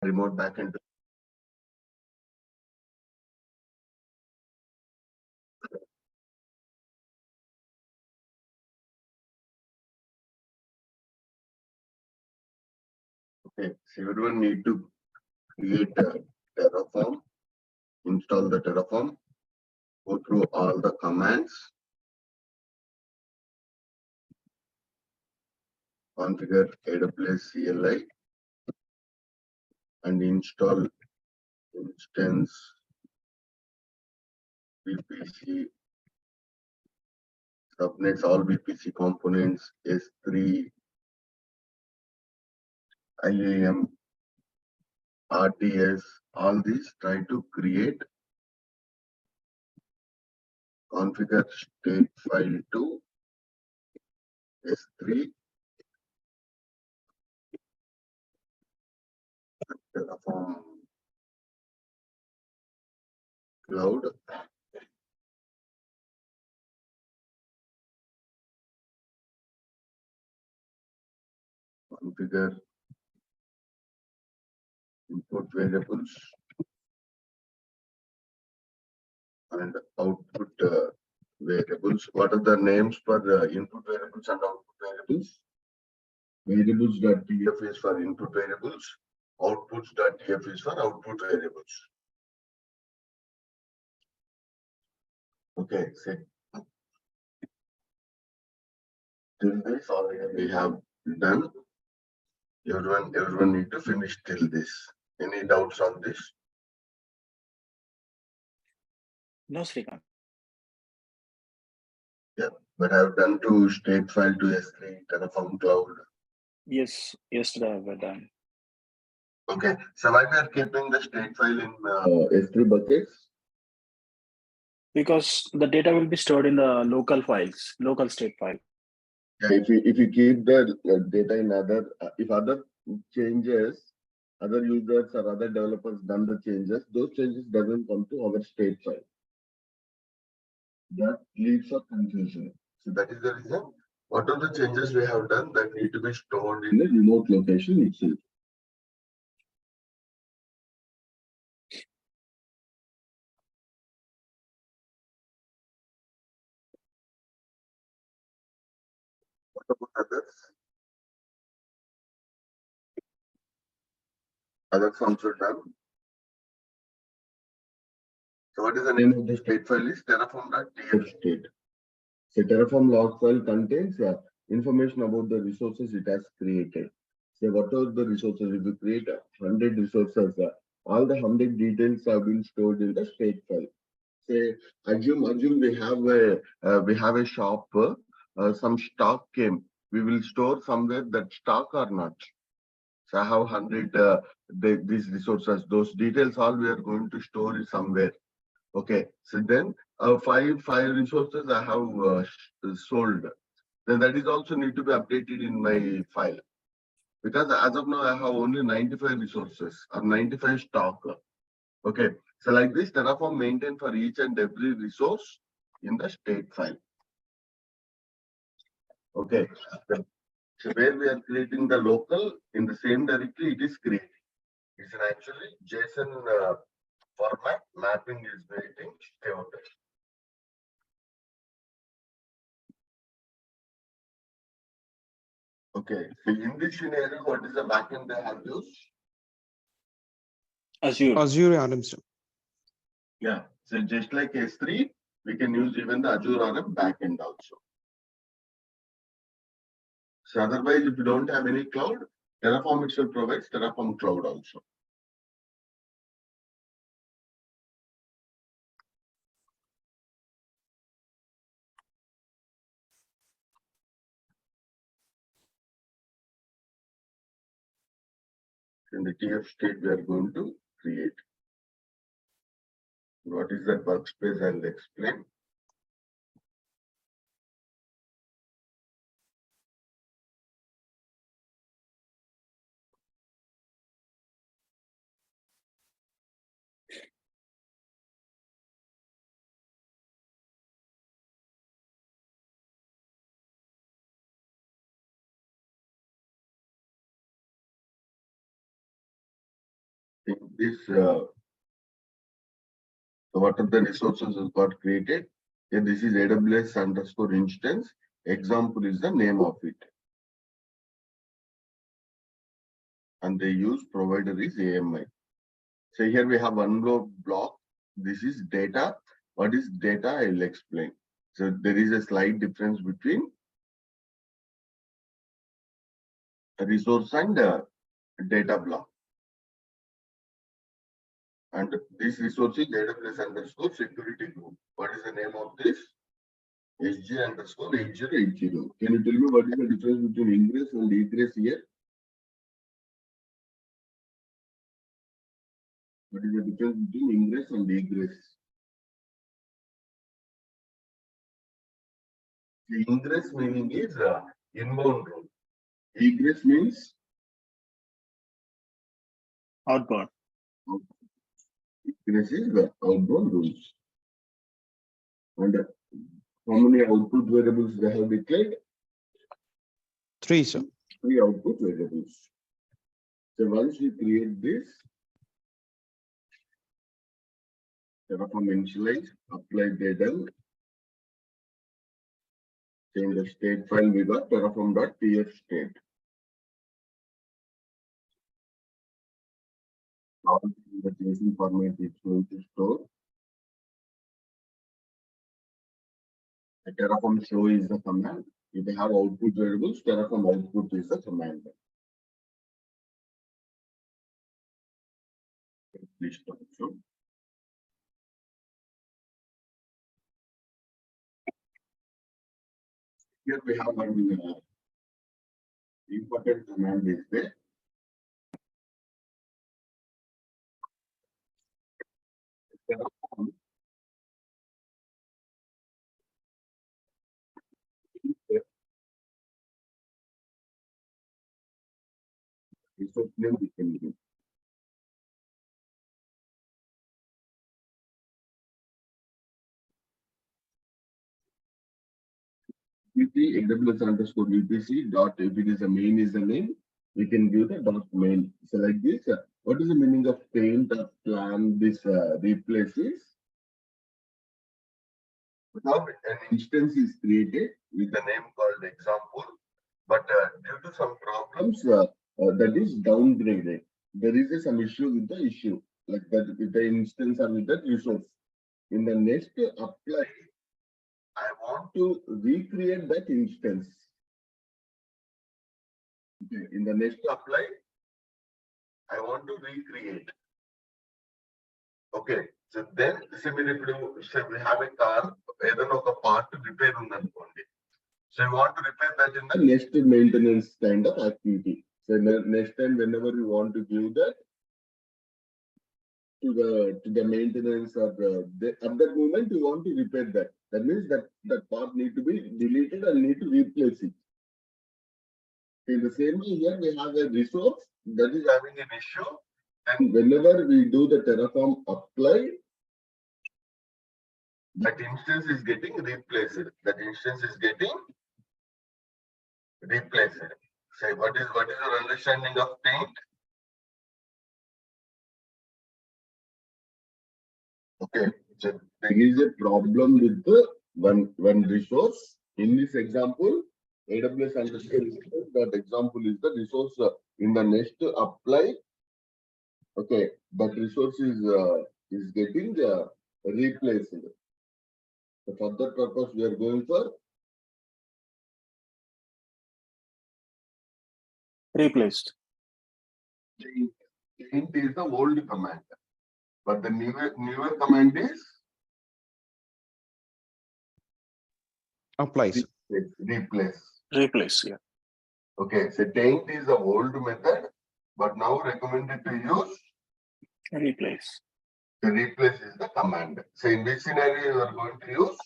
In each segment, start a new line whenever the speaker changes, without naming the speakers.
remote backend. Okay, so everyone need to create a Terraform, install the Terraform, go through all the commands, configure AWS CLI, and install instance VPC subnets, all VPC components, S3, IAM, RTS, all these. Try to create, configure state file to S3, Terraform Cloud, configure input variables and output variables. What are the names for the input variables and output variables? Variables.df is for input variables. Outputs.df is for output variables. Okay, so till this already we have done. Everyone need to finish till this. Any doubts on this?
No, Srikanth.
Yeah, but I've done to state file to S3, Terraform Cloud.
Yes, yesterday I've done.
Okay, so why we are keeping the state file in S3 buckets?
Because the data will be stored in the local files, local state file.
Yeah, if you keep the data in other, if other changes, other users or other developers done the changes, those changes doesn't come to our state file. That leads to confusion. So that is the reason. What are the changes we have done that need to be stored in the remote location itself? What about others? Others also done. So what is the name of the state file? Is terraform.tf state. So Terraform log file contains information about the resources it has created. So what are the resources? If you create 100 resources, all the 100 details have been stored in the state file. Say, assume we have a shop, some stock came. We will store somewhere that stock or not. So I have 100 these resources. Those details all we are going to store is somewhere. Okay. So then five resources I have sold. Then that is also need to be updated in my file. Because as of now, I have only 95 resources or 95 stock. Okay. So like this, Terraform maintain for each and every resource in the state file. Okay. So where we are creating the local in the same directory, it is creating. It's an actually JSON format mapping is waiting stored. Okay. So in this scenario, what is the backend they have used?
Azure Adams.
Yeah. So just like S3, we can use even the Azure RM backend also. So otherwise, if you don't have any cloud, Terraform itself provides Terraform Cloud also. In the TF state, we are going to create. What is that workspace? I'll explain. this, what are the resources that got created? Yeah, this is AWS underscore instance. Example is the name of it. And they use provider is AMI. So here we have one block. This is data. What is data? I will explain. So there is a slight difference between a resource and data block. And this resource is AWS underscore security group. What is the name of this? SG underscore 8080. Can you tell me what is the difference between ingress and egress here? What is the difference between ingress and egress? The ingress meaning is inbound rule. Egress means
Outbound.
egress is the outbound rules. And how many output variables they have declared?
3, sir.
3 output variables. So once we create this, Terraform initialize, apply data, change the state file, we got terraform.tf state. Now the JSON format is going to store. The Terraform show is the command. If they have output variables, Terraform output is the command. Please stop. So here we have one important command is there. Terraform resource name we can give. VP AWS underscore VPC dot if it is a main is the name, we can give the dot main. So like this, what is the meaning of paint or plan this replaces? Now an instance is created with a name called example, but due to some problems that is downgraded. There is some issue with the issue, like that with the instance or with the resource. In the next apply, I want to recreate that instance. Okay. In the next apply, I want to recreate. Okay. So then, similarly, say we have a car, either of the part to repair on that one day. So you want to repair that in the next maintenance kind of activity. So next time, whenever you want to give that to the maintenance or at that moment you want to repair that. That means that part need to be deleted and need to replace it. In the same way here we have a resource that is having an issue, and whenever we do the Terraform apply, that instance is getting replaced. That instance is getting replaced. Say what is your understanding of paint? Okay, so there is a problem with the one resource. In this example, AWS underscore that example is the resource in the next apply. Okay, that resource is getting replaced. So for that purpose, we are going for
Replaced.
paint is the old command, but the newer command is
Apply, sir.
replace.
Replace. Yeah.
Okay, so paint is the old method, but now recommended to use
Replace.
the replace is the command. So in which scenario you are going to use?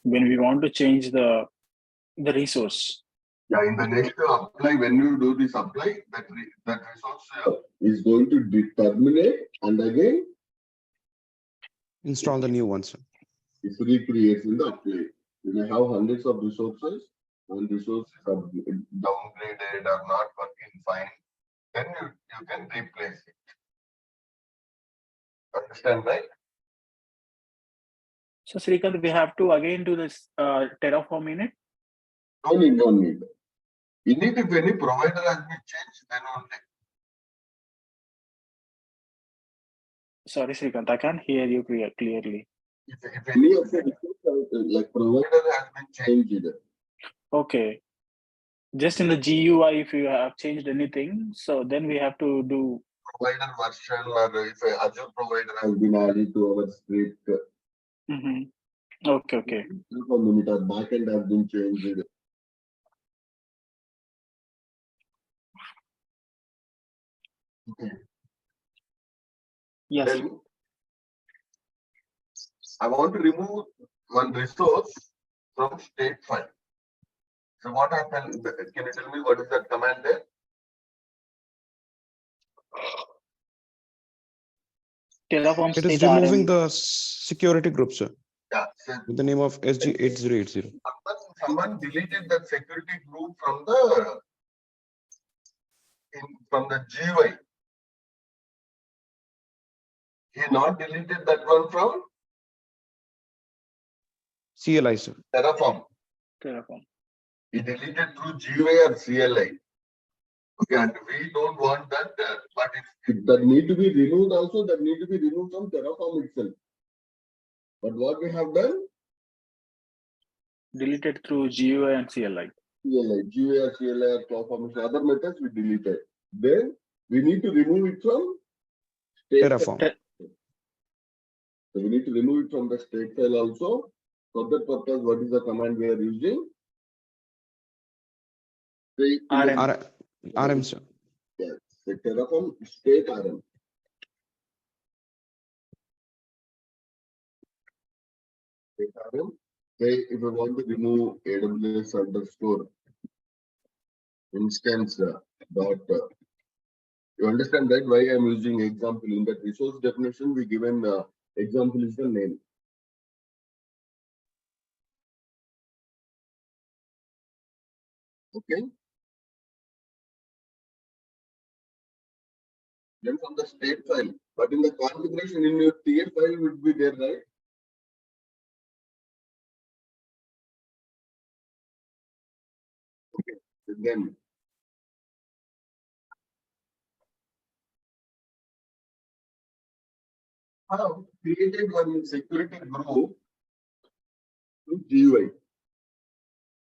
When we want to change the resource.
Yeah, in the next apply, when you do this apply, that resource is going to terminate and again
Install the new one, sir.
it recreates in the apply. You may have hundreds of resources, and resources are downgraded or not working fine, then you can replace it. Understand, right?
So Srikanth, we have to again do this Terraform init.
No need. Init, if any provider has been changed, then only.
Sorry, Srikanth, I can't hear you clearly.
If any of the like provider has been changed,
Okay. Just in the GUI, if you have changed anything, so then we have to do.
provider version, or if a Azure provider has been added to our script,
Okay.
for minute or backend has been changed. Okay.
Yes.
Then I want to remove one resource from state file. So what happened? Can you tell me what is that command there?
Terraform
It is
State
removing
RM.
the security group, sir,
Yeah. So
with the name of SG8080.
someone deleted that security group from the GUI. He not deleted that one from
CLI, sir.
Terraform. He deleted through GUI or CLI. Okay, and we don't want that, but if that need to be removed also, that need to be removed from Terraform itself. But what we have done?
Deleted through GUI and CLI.
CLI, GUI or CLI or CloudFormation, other methods we deleted. Then we need to remove it from state
Terraform.
file. So we need to remove it from the state file also. For that purpose, what is the command we are using?
RM, sir.
Yes, the Terraform state RM. State RM. Say if I want to remove AWS underscore instance dot. You understand that why I'm using example in that resource definition? We given example is the name. Okay. Then from the state file, but in the configuration in your TF file would be there, right? Okay. Then I have created one security group to GUI.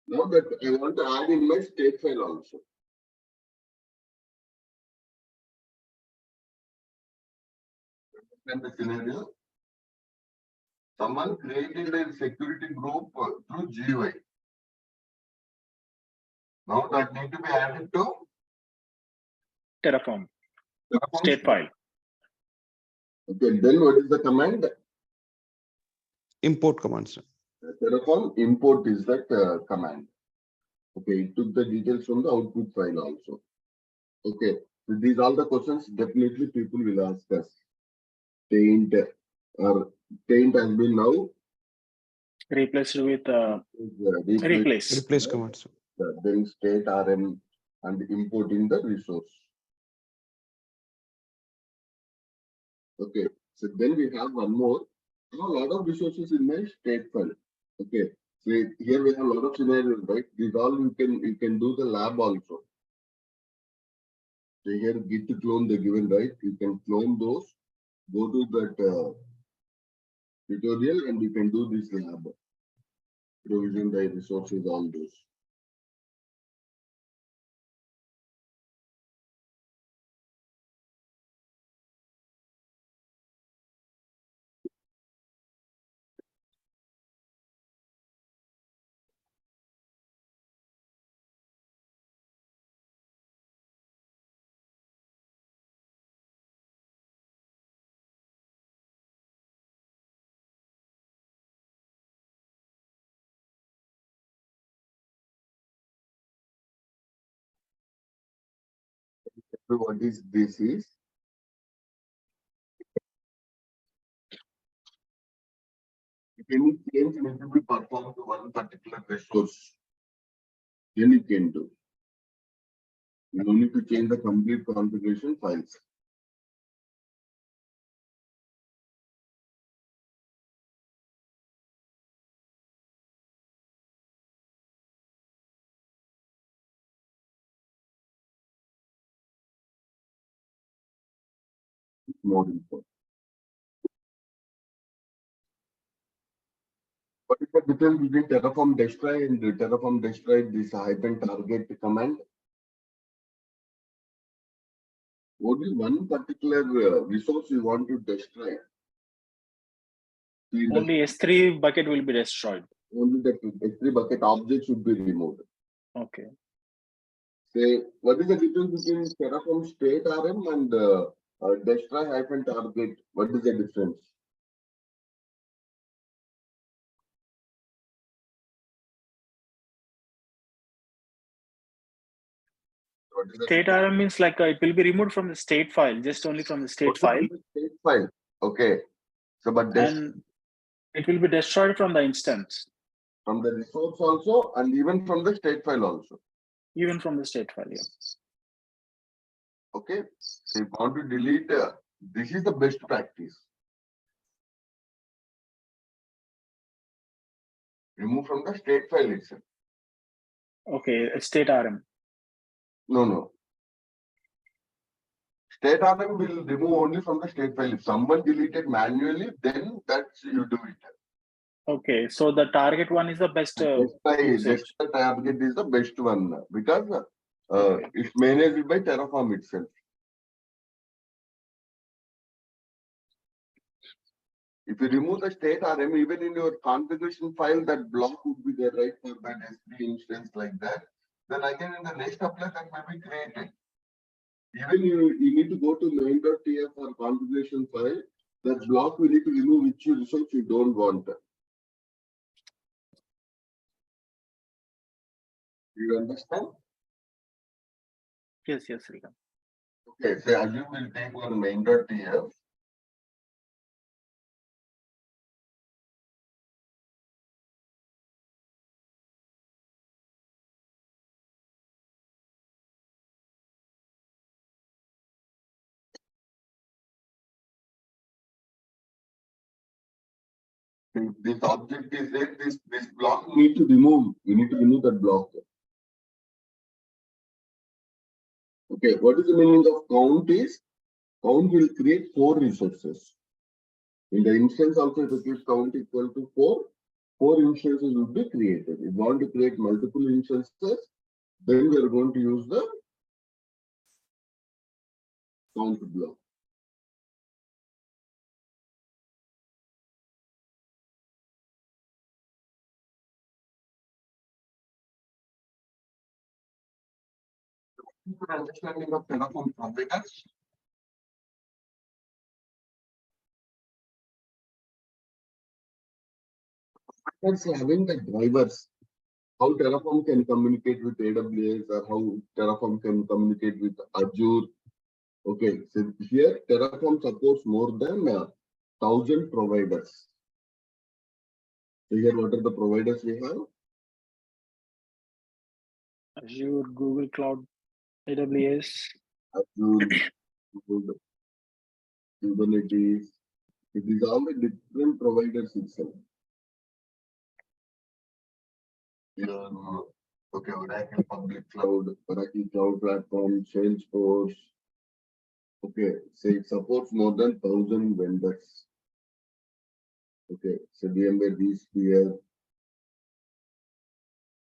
Now that I want to add in my state file also. Understand the scenario? Someone created a security group through GUI. Now that need to be added to
Terraform state file.
Okay, then what is the command?
Import command, sir.
Terraform import is that command. Okay, it took the details from the output file also. Okay, so these are the questions definitely people will ask us. Taint has been now
Replaced with replace.
Replace command, sir.
Then state RM and importing the resource. Okay, so then we have one more. I have a lot of resources in my state file. Okay, so here we have a lot of scenarios, right? These all you can do the lab also. So here git to clone the given, right? You can clone those, go to that tutorial, and you can do this lab. Provision the resources, all those. So what is this is? If any change needs to be performed to one particular resource, then you can do. You don't need to change the complete configuration files. more info. What is the difference between Terraform destroy and the Terraform destroy this hyphen target command? Only one particular resource you want to destroy.
Only S3 bucket will be destroyed.
Only the S3 bucket object should be removed.
Okay.
Say, what is the difference between Terraform State RM and destroy hyphen target? What is the difference? What is the
State RM means like it will be removed from the state file, just only from the state file.
State file. Okay. So, but
And it will be destroyed from the instance.
From the resource also, and even from the state file also.
Even from the state file, yeah.
Okay. So if you want to delete, this is the best practice. Remove from the state file itself.
Okay, state RM.
No. State RM will remove only from the state file. If someone deleted manually, then that's you do it.
Okay, so the target one is the best.
Just the target is the best one because it's managed by Terraform itself. If you remove the state RM, even in your configuration file, that block would be there, right, for that S3 instance like that. Then again, in the next apply, that may be created. Even you need to go to main.tf or configuration file. That block we need to remove which resource you don't want. You understand?
Yes, Srikanth.
Okay, so assume we'll take one main.tf. If this object is there, this block need to remove. You need to remove that block. Okay, what is the meaning of count is? Count will create 4 resources. In the instance also, if you keep count equal to 4 instances will be created. If you want to create multiple instances, then we are going to use the count block. For understanding of Terraform providers, having the drivers, how Terraform can communicate with AWS or how Terraform can communicate with Azure. Okay, so here Terraform supports more than 1,000 providers. So here, what are the providers we have?
Azure, Google Cloud, AWS.
Azure, Google, Kubernetes. These are all the different providers itself. Okay, Oracle Public Cloud, Oracle Cloud Platform, Salesforce. Okay, so it supports more than 1,000 vendors. Okay, so VMware, vSphere.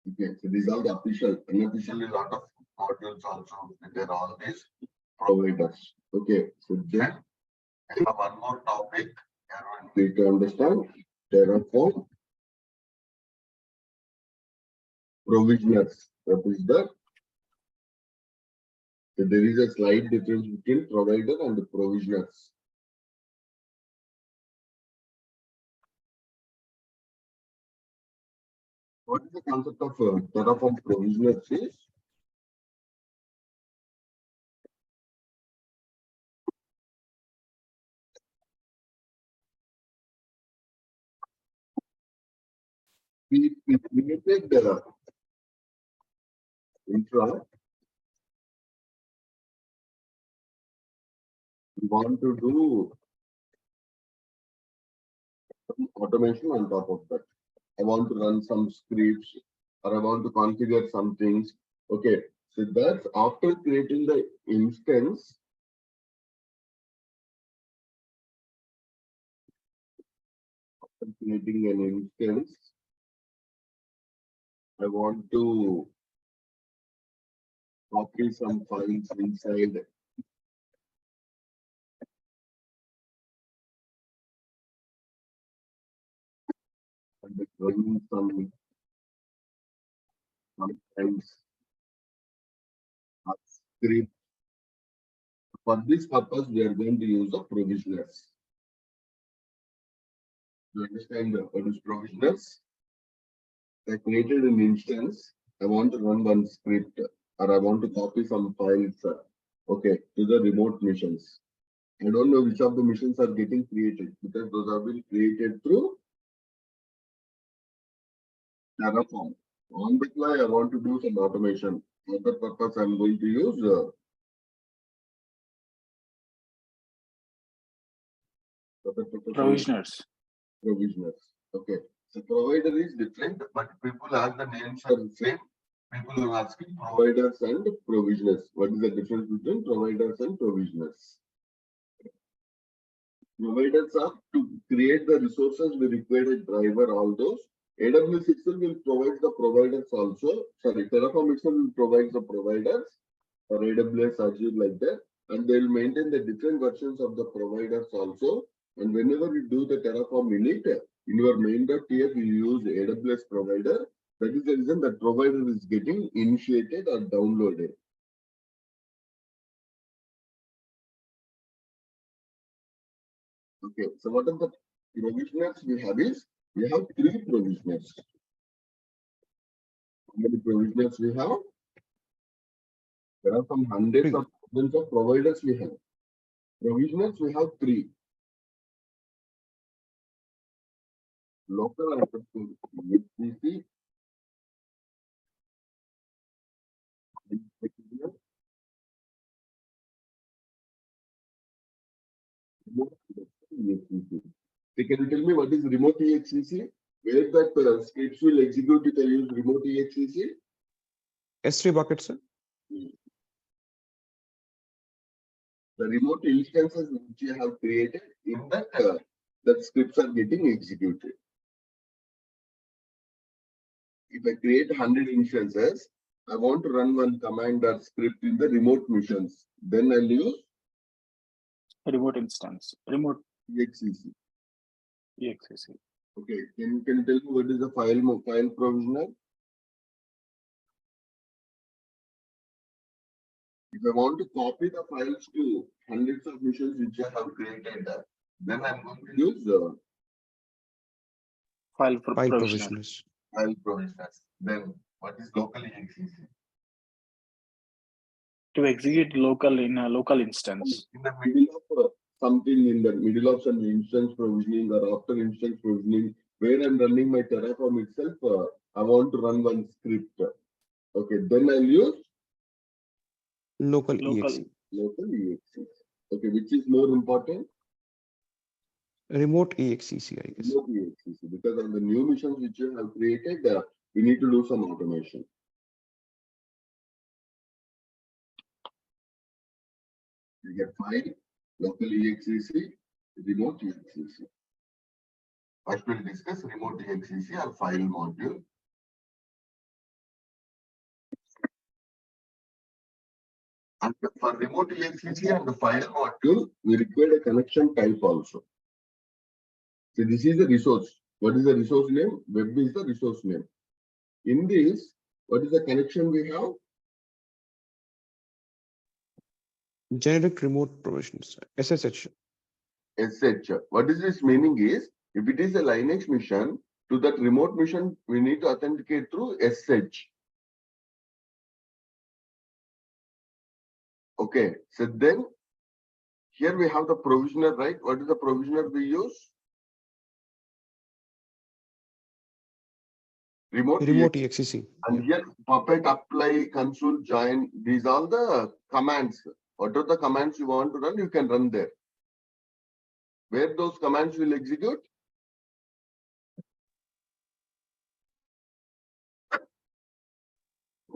Okay, so these are the official, unofficially a lot of modules also. There are all these providers. Okay, so then I have one more topic. We need to understand Terraform provisioners. What is that? So there is a slight difference between provider and the provisioners. What is the concept of Terraform provisioners is? We created the infra. We want to do some automation on top of that. I want to run some scripts or I want to configure some things. Okay, so that's after creating the instance. creating an instance. I want to copy some files inside. And running sometimes a script. For this purpose, we are going to use the provisioners. You understand what is provisioners? I created an instance. I want to run one script, or I want to copy some files, okay, to the remote missions. I don't know which of the missions are getting created because those have been created through Terraform. On the fly, I want to do some automation. For that purpose, I'm going to use
Provisioners.
provisioners. Okay. So provider is different, but people as the names are the same. People are asking providers and provisioners. What is the difference between providers and provisioners? Providers are to create the resources we require a driver, all those. AWS itself will provide the providers also. Sorry, Terraform itself will provide the providers for AWS, Azure like that. And they will maintain the different versions of the providers also. And whenever you do the Terraform init, in your main.tf, you use AWS provider. That is the reason that provider is getting initiated or downloaded. Okay, so what are the provisioners we have is, we have 3 provisioners. How many provisioners we have? There are some hundreds of thousands of providers we have. Provisioners we have 3. Local underscore HCC, remote EXCC. So can you tell me what is remote EXCC? Where that scripts will execute if I use remote EXCC?
S3 bucket, sir.
The remote instances which you have created in that scripts are getting executed. If I create 100 instances, I want to run one command or script in the remote missions. Then I'll use
Remote instance. Remote
EXCC.
EXCC.
Okay, can you tell me what is the file provisioner? If I want to copy the files to hundreds of missions which I have created, then I'm going to use
File provisioner.
provisioners.
file provisioners. Then what is local EXCC?
To execute local in a local instance.
In the middle of something, in the middle of some instance provisioning or after instance provisioning, where I'm running my Terraform itself, I want to run one script. Okay, then I'll use
Local
Local.
EXE.
local EXCC. Okay, which is more important?
Remote EXCC, I guess.
Remote EXCC, because on the new missions which you have created, we need to do some automation. You get file, local EXCC, remote EXCC. First we'll discuss remote EXCC or file module. And for remote EXCC and the file module, we require a connection type also. So this is the resource. What is the resource name? Web is the resource name. In this, what is the connection we have?
Generic remote provisions. SSH.
SH. What is this meaning is, if it is a Linux mission, to that remote mission, we need to authenticate through SH. Okay, so then here we have the provisioner, right? What is the provisioner we use? Remote
EXCC.
And here puppet, apply, console, join, these are the commands. What are the commands you want to run, you can run there. Where those commands will execute?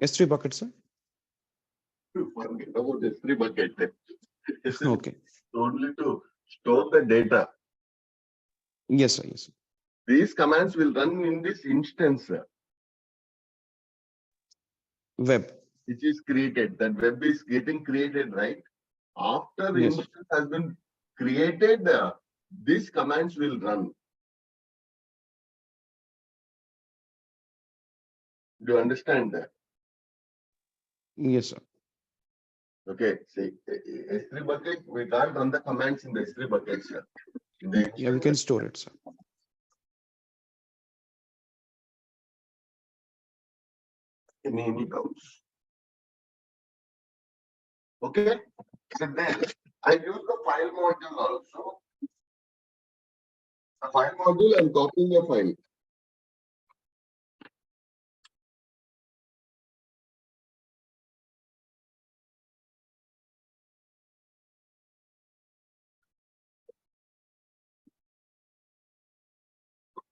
S3 bucket, sir.
Forget about S3 bucket.
Okay.
Only to store the data.
Yes, sir. Yes.
These commands will run in this instance
Web.
which is created. That web is getting created, right? After the
Yes.
instance has been created, these commands will run. Do you understand that?
Yes, sir.
Okay, see, S3 bucket, we can't run the commands in the S3 bucket, sir. In the
Yeah, we can store it, sir.
any doubts? Okay, and then I use the file module also. The file module, I'm copying a file.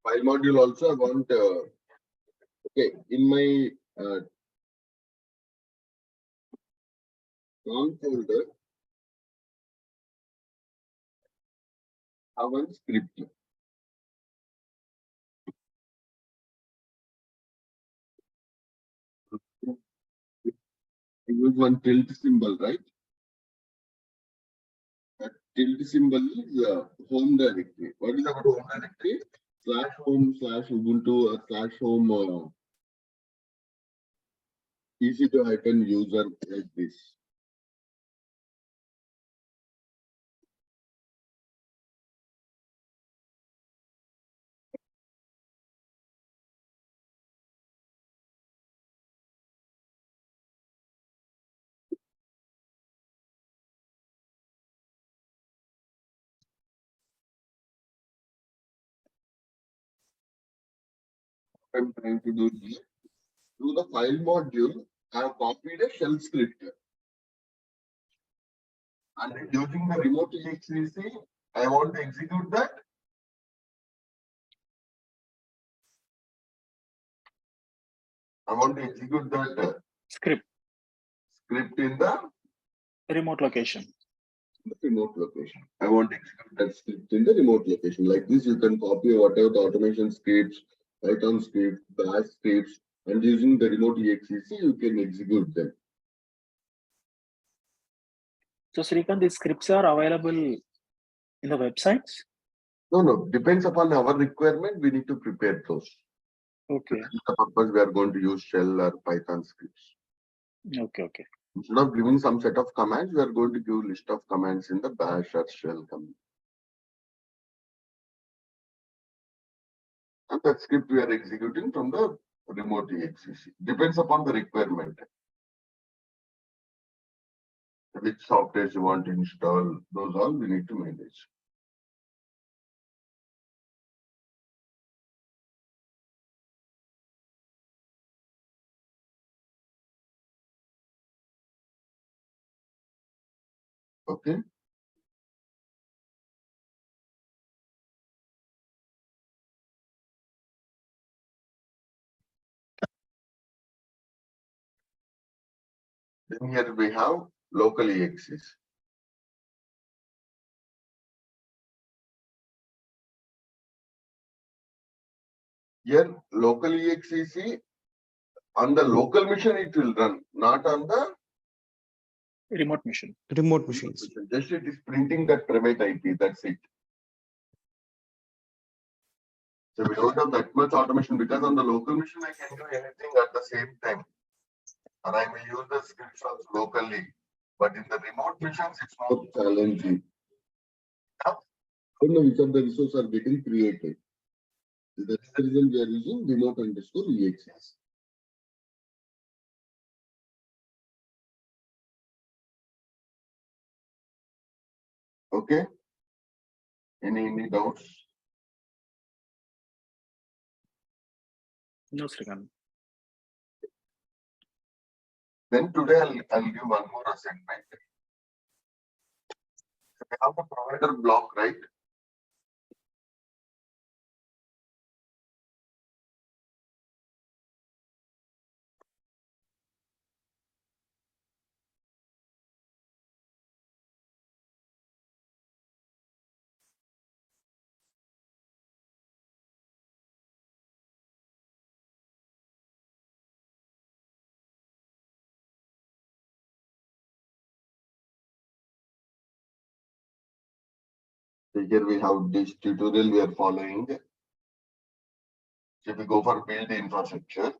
File module also, I want, okay, in my COM folder, I have one script. I use one tilde symbol, right? That tilde symbol is home directory. What is our home directory? /home /ubuntu or /home EC2-user like this. I'm trying to do here. Through the file module, I have copied a shell script. And using the remote exec, I want to execute that. I want to execute that
Script,
script in the
remote location.
remote location. I want to execute that script in the remote location. Like this, you can copy whatever the automation scripts, Python scripts, Bash scripts, and using the remote exec, you can execute them.
So Srikanth, these scripts are available in the websites?
No, depends upon our requirement, we need to prepare those.
Okay.
For the purpose, we are going to use shell or Python scripts.
Okay.
Instead of giving some set of commands, we are going to give list of commands in the bash or shell command. And that script we are executing from the remote exec. Depends upon the requirement. Which software you want to install, those all we need to manage. Okay. Then here we have local exes. Here local exec on the local machine it will run, not on the
Remote machine.
Remote machines.
just it is printing that private IP, that's it. So we don't have that much automation because on the local machine I can do anything at the same time. And I may use the scripts also locally. But in the remote missions, it's more challenging. I don't know which of the resources are getting created. That's the reason we are using remote_exes. Okay. Any doubts?
No, Srikanth.
Then today I'll give one more assignment. So we have the provider block, right? So here we have this tutorial we are following. So if we go for build infrastructure,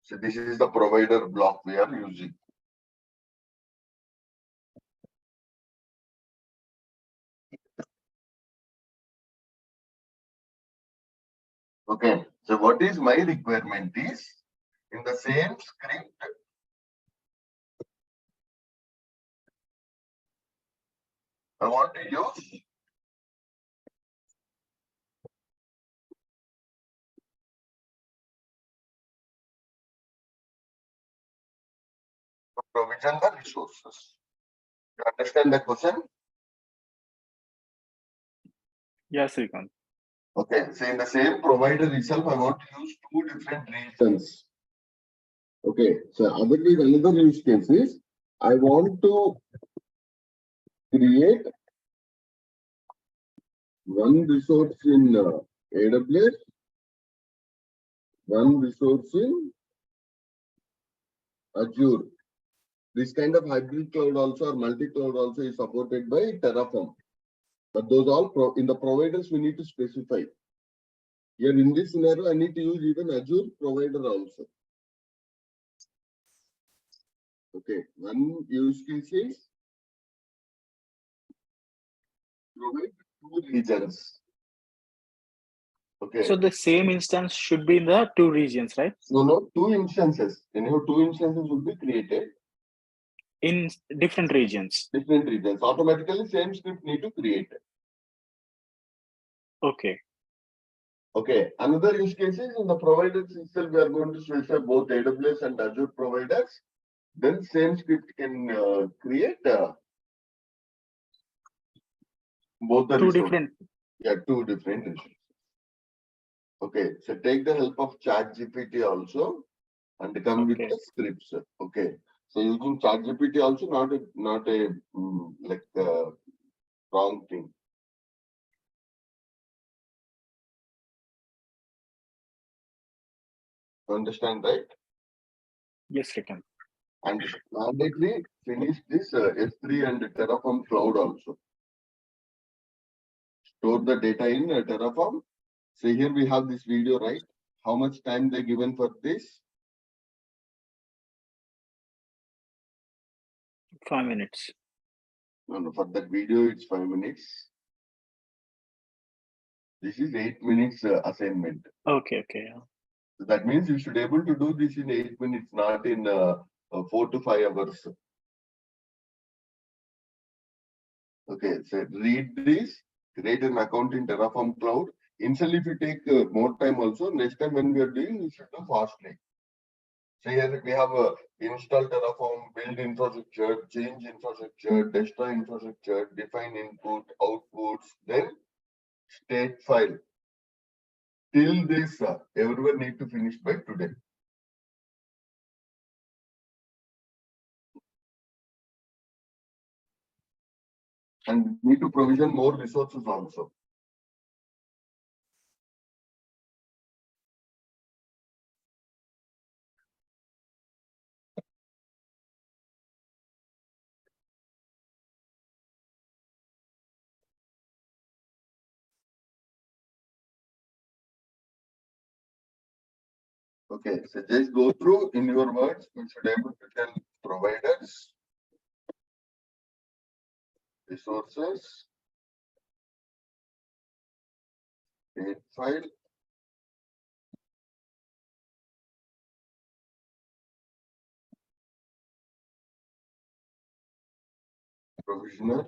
so this is the provider block we are using. Okay, so what is my requirement is in the same script, I want to use to provision the resources. You understand the question?
Yes, Srikanth.
Okay, so in the same provider itself, I want to use two different regions. Okay, so otherwise another use case is I want to create one resource in AWS, one resource in Azure. This kind of hybrid cloud also or multi-cloud also is supported by Terraform. But those all in the providers we need to specify. Here in this scenario, I need to use even Azure provider also. Okay, one use case is provide two regions. Okay.
So the same instance should be in the two regions, right?
No, two instances. Anyhow, two instances will be created.
In different regions.
Different regions. Automatically, same script need to create.
Okay.
Okay. Another use case is in the providers itself, we are going to specify both AWS and Azure providers. Then same script can create both the
Two
resources.
different.
Yeah, two different resources. Okay, so take the help of ChatGPT also and come with the scripts. Okay, so using ChatGPT also not a like wrong thing. Understand, right?
Yes, Srikanth.
And immediately finish this S3 and Terraform cloud also. Store the data in Terraform. So here we have this video, right? How much time they given for this?
5 minutes.
No, for that video it's 5 minutes. This is 8 minutes assignment.
Okay.
So that means you should able to do this in 8 minutes, not in 4 to 5 hours. Okay, so read this, create an account in Terraform Cloud. Initially, if you take more time also, next time when we are doing, we should do fastly. So here we have install Terraform, build infrastructure, change infrastructure, destroy infrastructure, define input, outputs, then state file. Till this, everyone need to finish by today. And need to provision more resources also. Okay, so just go through in your words. We should able to tell providers, resources, state file, provisioner,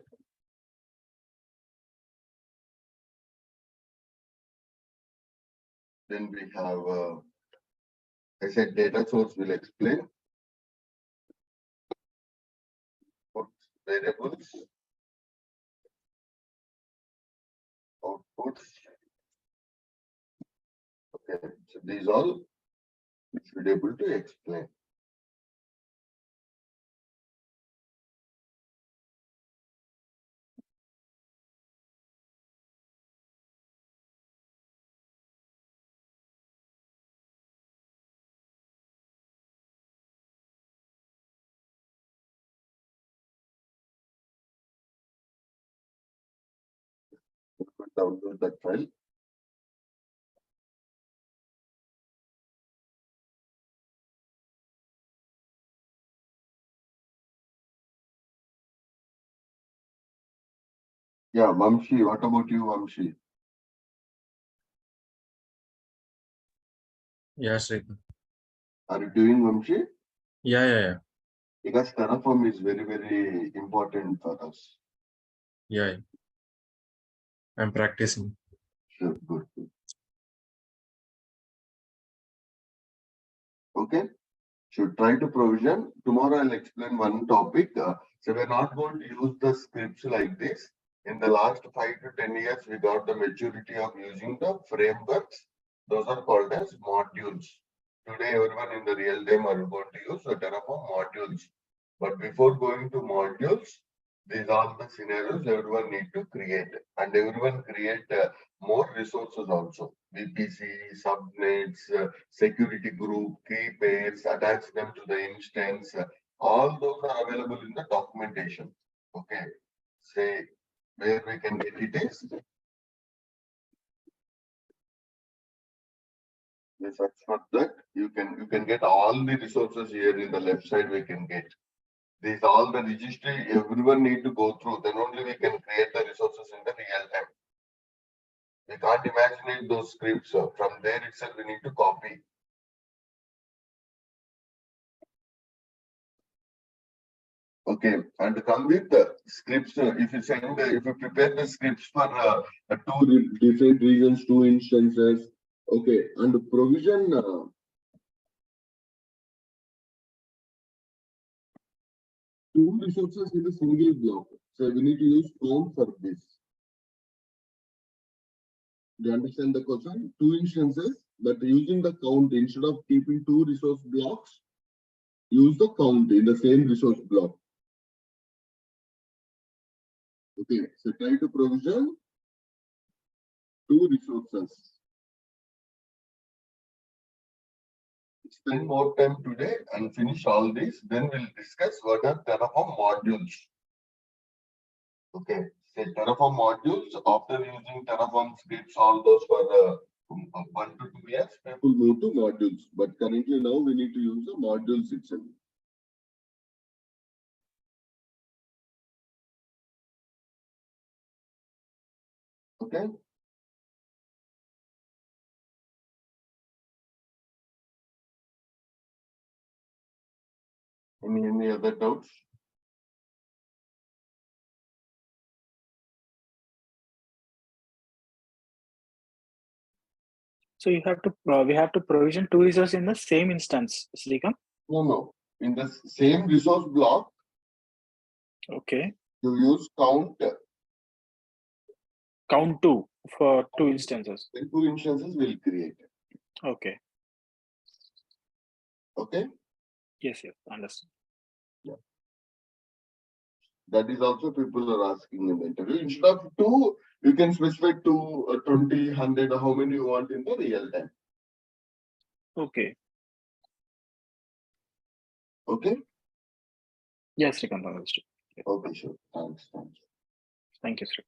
then we have, I said data source will explain, put variables, outputs. Okay, so these all we should be able to explain. download that file. Yeah, Vamshi, what about you, Vamshi?
Yeah, Sri.
Are you doing, Vamshi?
Yeah.
Because Terraform is very, very important for us.
Yeah. I'm practicing.
Sure, good. Okay, should try to provision. Tomorrow I'll explain one topic. So we're not going to use the scripts like this. In the last 5 to 10 years, we got the maturity of using the frameworks. Those are called as modules. Today, everyone in the real time are going to use the Terraform modules. But before going to modules, these are the scenarios everyone need to create. And everyone create more resources also. VPC, subnets, security group, key pairs, attach them to the instance. All those are available in the documentation. Okay. Say where we can get it is. We search for that. You can get all the resources here in the left side. We can get these all the registry. Everyone need to go through. Then only we can create the resources in the real time. We can't imagine those scripts. From there itself, we need to copy. Okay, and come with the scripts. If you prepare the scripts for two different regions, 2 instances. Okay, and provision. 2 resources in a single block. So we need to use count for this. Do you understand the question? 2 instances, but using the count instead of keeping 2 resource blocks, use the count in the same resource block. Okay, so try to provision 2 resources. Spend more time today and finish all this. Then we'll discuss what are Terraform modules. Okay, say Terraform modules. After using Terraform scripts, all those for the 1 to 2 years, people move to modules. But currently now we need to use the modules itself. Okay. Any other doubts?
So we have to provision 2 resources in the same instance, Srikam.
No. In the same resource block,
Okay.
you use count.
Count 2 for 2 instances.
Then 2 instances will create.
Okay.
Okay.
Yes, understood.
That is also people are asking in the interview. Instead of 2, you can specify 2, 20, 100, how many you want in the real time.
Okay.
Okay.
Yes, Srikam, understood.
Okay, sure. Thanks.
Thank you, Sri.